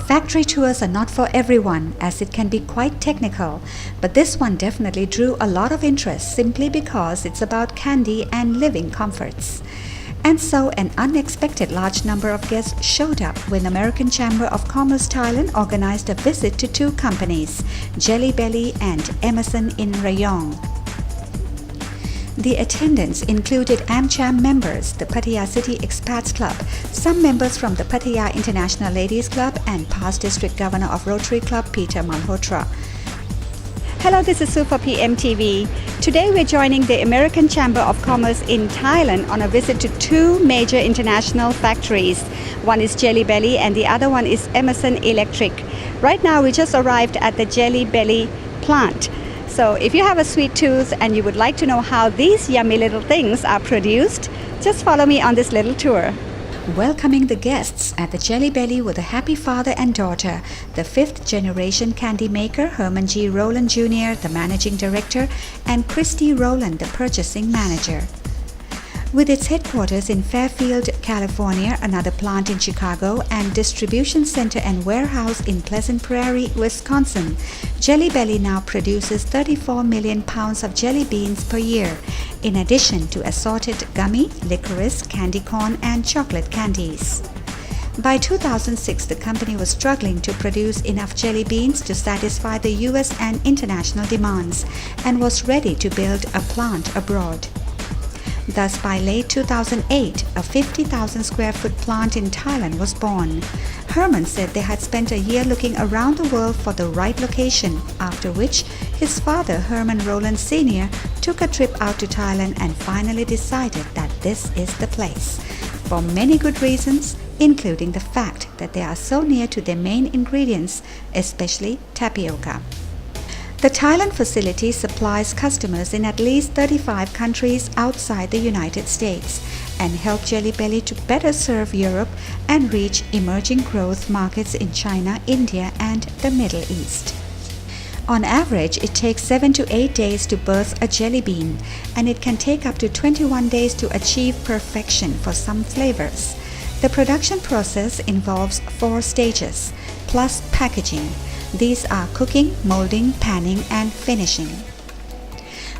Factory tours are not for everyone as it can be quite technical, but this one definitely drew a lot of interest simply because it's about candy and living comforts. And so an unexpected large number of guests showed up when American Chamber of Commerce Thailand organized a visit to two companies, Jelly Belly and Emerson in Rayong. The attendants included AmCham members, the Pattaya City Expats Club, some members from the Pattaya International Ladies Club, and past District Governor of Rotary Club Peter Malhotra. Hello, this is Sue for PMTV. Today we're joining the American Chamber of Commerce in Thailand on a visit to two major international factories. One is Jelly Belly and the other one is Emerson Electric. Right now we just arrived at the Jelly Belly plant. So if you have a sweet tooth and you would like to know how these yummy little things are produced, just follow me on this little tour. Welcoming the guests at the Jelly Belly were the happy father and daughter, the fifth generation candy maker Herman G. Rowland Jr., the managing director, and Christy Rowland, the purchasing manager. With its headquarters in Fairfield, California, another plant in Chicago, and distribution center and warehouse in Pleasant Prairie, Wisconsin, Jelly Belly now produces 34 million pounds of jelly beans per year, in addition to assorted gummy, licorice, candy corn, and chocolate candies. By 2006, the company was struggling to produce enough jelly beans to satisfy the US and international demands, and was ready to build a plant abroad. Thus, by late 2008, a 50,000 square foot plant in Thailand was born. Herman said they had spent a year looking around the world for the right location, after which his father, Herman Rowland Sr., took a trip out to Thailand and finally decided that this is the place. For many good reasons, including the fact that they are so near to their main ingredients, especially tapioca. The Thailand facility supplies customers in at least 35 countries outside the United States and help Jelly Belly to better serve Europe and reach emerging growth markets in China, India, and the Middle East. On average, it takes 7 to 8 days to birth a jelly bean, and it can take up to 21 days to achieve perfection for some flavors. The production process involves 4 stages, plus packaging. These are cooking, molding, panning, and finishing.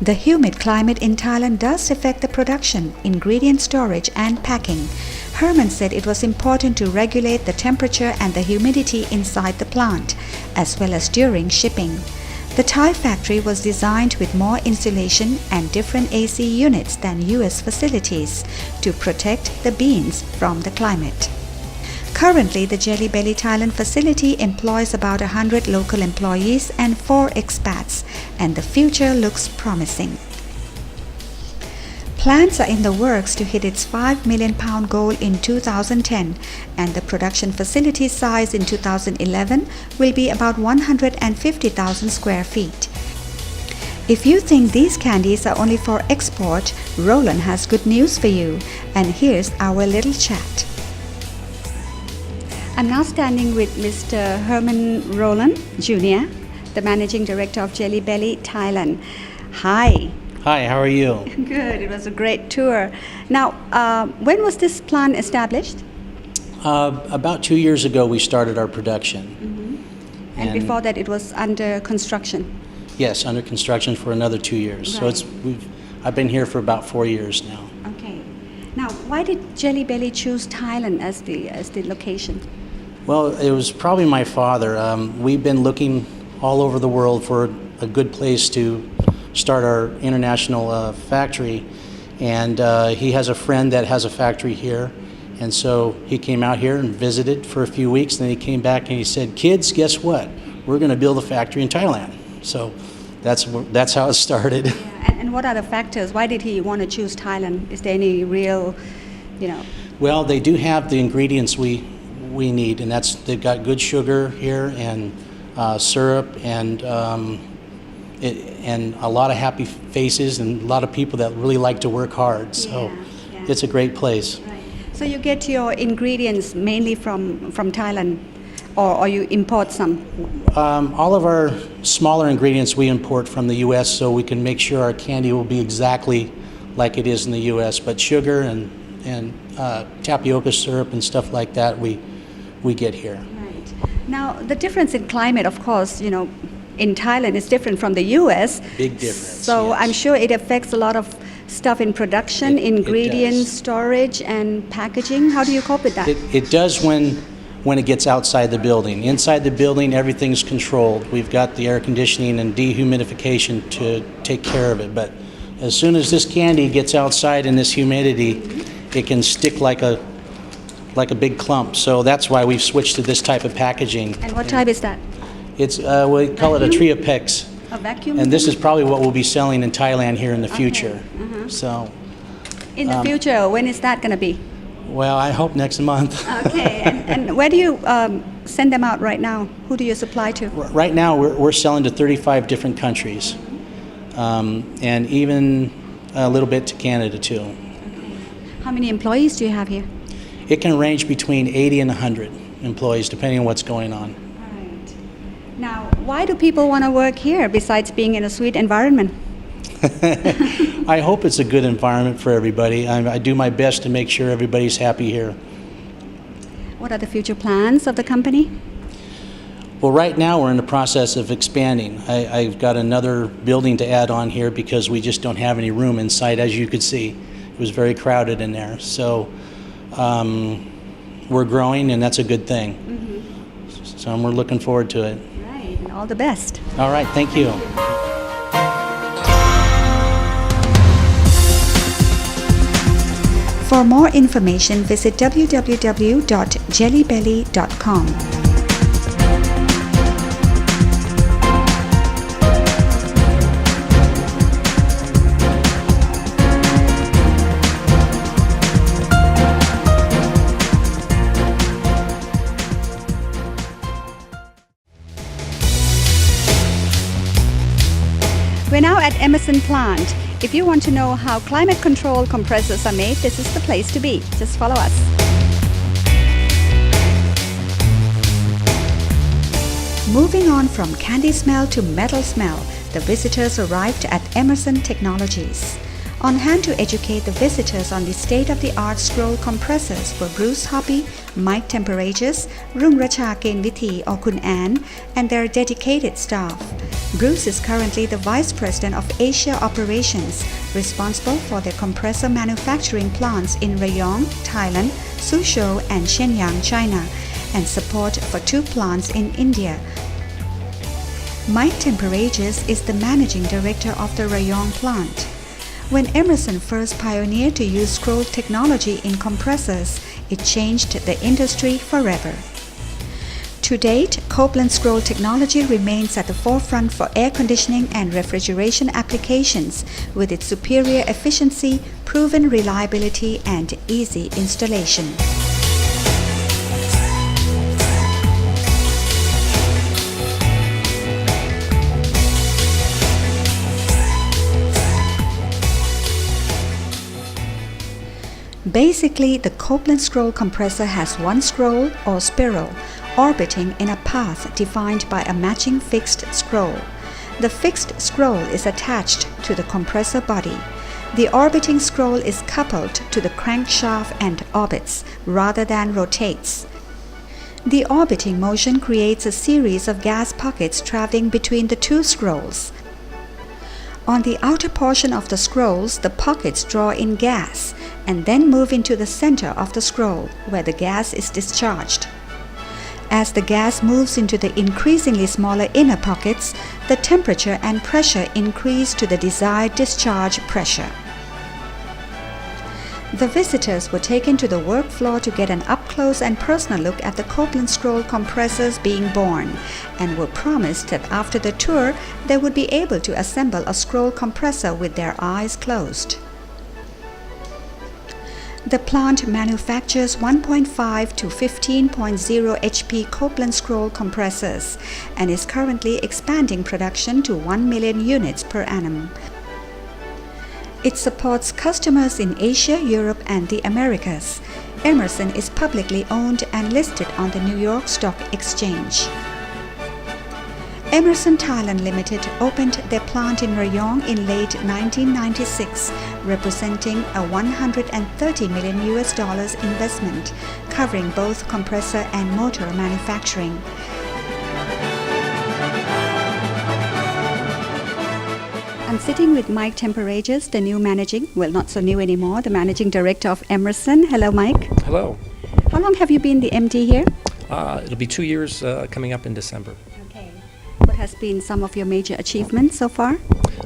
The humid climate in Thailand does affect the production, ingredient storage, and packing. Herman said it was important to regulate the temperature and the humidity inside the plant, as well as during shipping. The Thai factory was designed with more insulation and different AC units than US facilities to protect the beans from the climate. Currently, the Jelly Belly Thailand facility employs about 100 local employees and 4 expats, and the future looks promising. Plans are in the works to hit its 5 million pound goal in 2010, and the production facility size in 2011 will be about 150,000 square feet. If you think these candies are only for export, Roland has good news for you, and here's our little chat. I'm now standing with Mr. Herman Rowland Jr., the Managing Director of Jelly Belly Thailand. Hi. Hi, how are you? Good, it was a great tour. Now, when was this plant established? About 2 years ago we started our production. Mm-hmm. And before that it was under construction? Yes, under construction for another 2 years. Right. So I've been here for about 4 years now. Okay. Now, why did Jelly Belly choose Thailand as the location? Well, it was probably my father. We've been looking all over the world for a good place to start our international factory, and he has a friend that has a factory here, and so he came out here and visited for a few weeks, and then he came back and he said, "Kids, guess what? We're going to build a factory in Thailand." So that's how it started. Yeah. And what are the factors? Why did he want to choose Thailand? Is there any real, Well, they do have the ingredients we need, and they've got good sugar here and syrup and a lot of happy faces and a lot of people that really like to work hard. So it's a great place. Right. So you get your ingredients mainly from Thailand, or you import some? All of our smaller ingredients we import from the U.S. so we can make sure our candy will be exactly like it is in the U.S. But sugar and tapioca syrup and stuff like that we get here. Right. Now, the difference in climate, of course, in Thailand is different from the US. Big difference. So yes. I'm sure it affects a lot of stuff in production, It ingredients, does. storage, and packaging. How do you cope with that? It does when it gets outside the building. Inside the building, everything's controlled. We've got the air conditioning and dehumidification to take care of it. But as soon as this candy gets outside in this humidity, it can stick like a big clump. So that's why we've switched to this type of packaging. And what type is that? It's we call it a Vacuum? Triopex. A vacuum? And this is probably what we'll be selling in Thailand here in the future. So, In the future, when is that going to be? well, I hope next month. Okay. And where do you send them out right now? Who do you supply to? Right now, we're selling to 35 different countries, and even a little bit to Canada too. How many employees do you have here? It can range between 80 and 100 employees, depending on what's going on. Right. Now, why do people want to work here besides being in a sweet environment? I hope it's a good environment for everybody. I do my best to make sure everybody's happy here. What are the future plans of the company? Well, right now we're in the process of expanding. I've got another building to add on here because we just don't have any room inside, as you could see. It was very crowded in there. So we're growing, and that's a good thing. So we're looking forward to it. Right, and all the best. All right, thank you. For more information, visit www.jellybelly.com. We're now at Emerson plant. If you want to know how climate control compressors are made, this is the place to be. Just follow us. Moving on from candy smell to metal smell, the visitors arrived at Emerson Technologies. On hand to educate the visitors on the state-of-the-art scroll compressors were Bruce Hoppy, Mike Temperages, Rungracha Kenvithi or Kun Ann, and their dedicated staff. Bruce is currently the Vice President of Asia Operations, responsible for the compressor manufacturing plants in Rayong, Thailand, Suzhou, and Shenyang, China, and support for 2 plants in India. Mike Temperages is the Managing Director of the Rayong plant. When Emerson first pioneered to use scroll technology in compressors, it changed the industry forever. To date, Copeland scroll technology remains at the forefront for air conditioning and refrigeration applications with its superior efficiency, proven reliability, and easy installation. Basically, the Copeland scroll compressor has one scroll or spiral orbiting in a path defined by a matching fixed scroll. The fixed scroll is attached to the compressor body. The orbiting scroll is coupled to the crankshaft and orbits rather than rotates. The orbiting motion creates a series of gas pockets traveling between the 2 scrolls. On the outer portion of the scrolls, the pockets draw in gas and then move into the center of the scroll, where the gas is discharged. As the gas moves into the increasingly smaller inner pockets, the temperature and pressure increase to the desired discharge pressure. The visitors were taken to the work floor to get an up-close and personal look at the Copeland scroll compressors being born, and were promised that after the tour they would be able to assemble a scroll compressor with their eyes closed. The plant manufactures 1.5 to 15.0 HP Copeland scroll compressors and is currently expanding production to 1 million units per annum. It supports customers in Asia, Europe, and the Americas. Emerson is publicly owned and listed on the New York Stock Exchange. Emerson Thailand Limited opened their plant in Rayong in late 1996, representing a $130 million investment, covering both compressor and motor manufacturing. I'm sitting with Mike Temperages, the new not so new anymore, the managing director of Emerson. Hello, Mike. Hello. How long have you been the MD here? It'll be 2 years coming up in December. Okay. What has been some of your major achievements so far?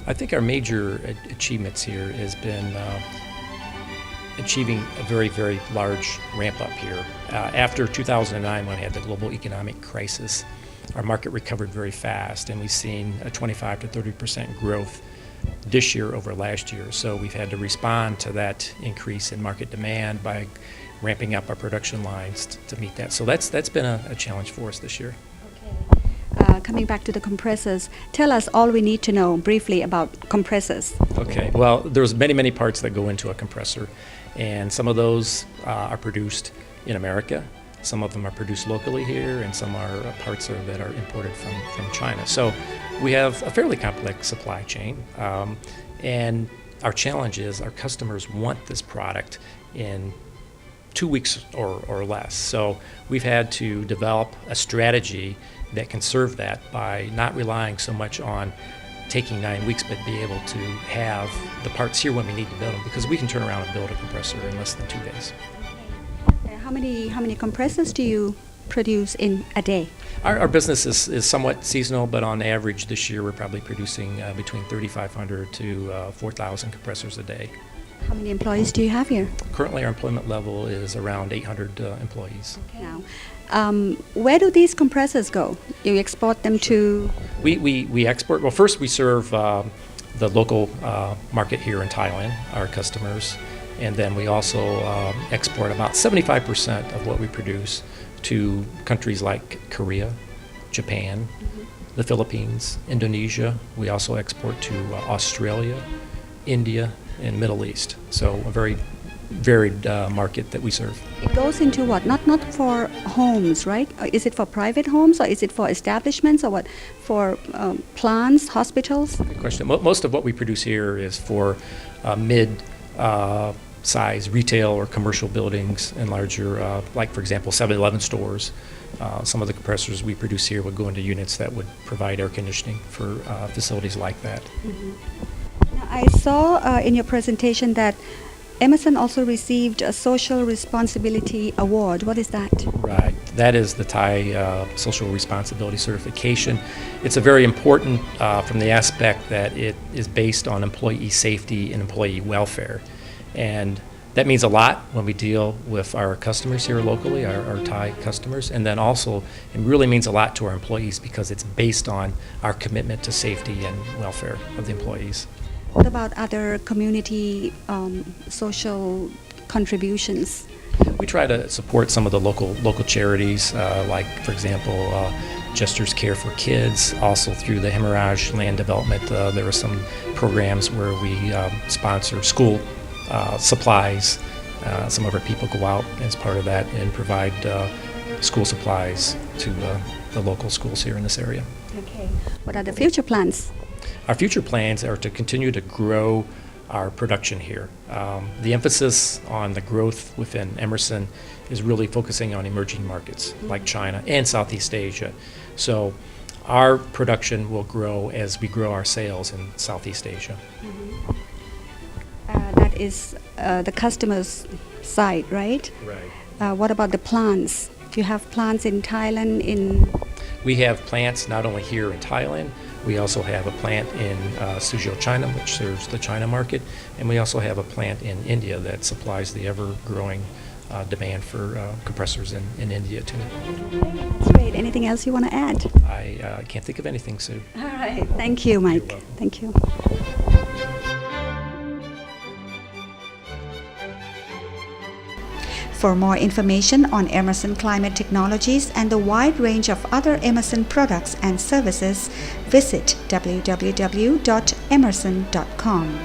I think our major achievements here has been achieving a very, very large ramp up here. After 2009, when we had the global economic crisis, our market recovered very fast, and we've seen a 25 to 30% growth this year over last year. So we've had to respond to that increase in market demand by ramping up our production lines to meet that. So that's been a challenge for us this year. Okay. Coming back to the compressors, tell us all we need to know briefly about compressors. Okay. Well, there's many parts that go into a compressor, and some of those are produced in America. Some of them are produced locally here, and some are parts that are imported from China. So we have a fairly complex supply chain, and our challenge is our customers want this product in 2 weeks or less. So we've had to develop a strategy that can serve that by not relying so much on taking 9 weeks, but be able to have the parts here when we need to build them, because we can turn around and build a compressor in less than 2 days. How many compressors do you produce in a day? Our business is somewhat seasonal, but on average this year we're probably producing between 3,500 to 4,000 compressors a day. How many employees do you have here? Currently our employment level is around 800 employees. Okay. Now, where do these compressors go? You export them to? We export. Well, first we serve the local market here in Thailand, our customers, and then we also export about 75% of what we produce to countries like Korea, Japan, the Philippines, Indonesia. We also export to Australia, India, and Middle East. So a very varied market that we serve. It goes into what? Not for homes, right? Is it for private homes, or is it for establishments, or what? For plants, hospitals? Good question. Most of what we produce here is for mid-size retail or commercial buildings and larger, like for example 7-Eleven stores. Some of the compressors we produce here would go into units that would provide air conditioning for facilities like that. Now, I saw in your presentation that Emerson also received a Social Responsibility Award. What is that? Right. That is the Thai Social Responsibility Certification. It's a very important from the aspect that it is based on employee safety and employee welfare. And that means a lot when we deal with our customers here locally, our Thai customers. And then also it really means a lot to our employees because it's based on our commitment to safety and welfare of the employees. What about other community social contributions? We try to support some of the local charities, like for example, Jester's Care for Kids. Also through the Hemorrhage Land Development, there are some programs where we sponsor school supplies. Some of our people go out as part of that and provide school supplies to the local schools here in this area. Okay. What are the future plans? Our future plans are to continue to grow our production here. The emphasis on the growth within Emerson is really focusing on emerging markets like China and Southeast Asia. So our production will grow as we grow our sales in Southeast Asia. That is the customer's side, right? Right. What about the plants? Do you have plants in Thailand? We have plants not only here in Thailand, we also have a plant in Suzhou, China, which serves the China market, and we also have a plant in India that supplies the ever-growing demand for compressors in India too. That's great. Anything else you want to add? I can't think of anything, Sue. All right. Thank you, Mike. Thank you. For more information on Emerson Climate Technologies and the wide range of other Emerson products and services, visit www.emerson.com.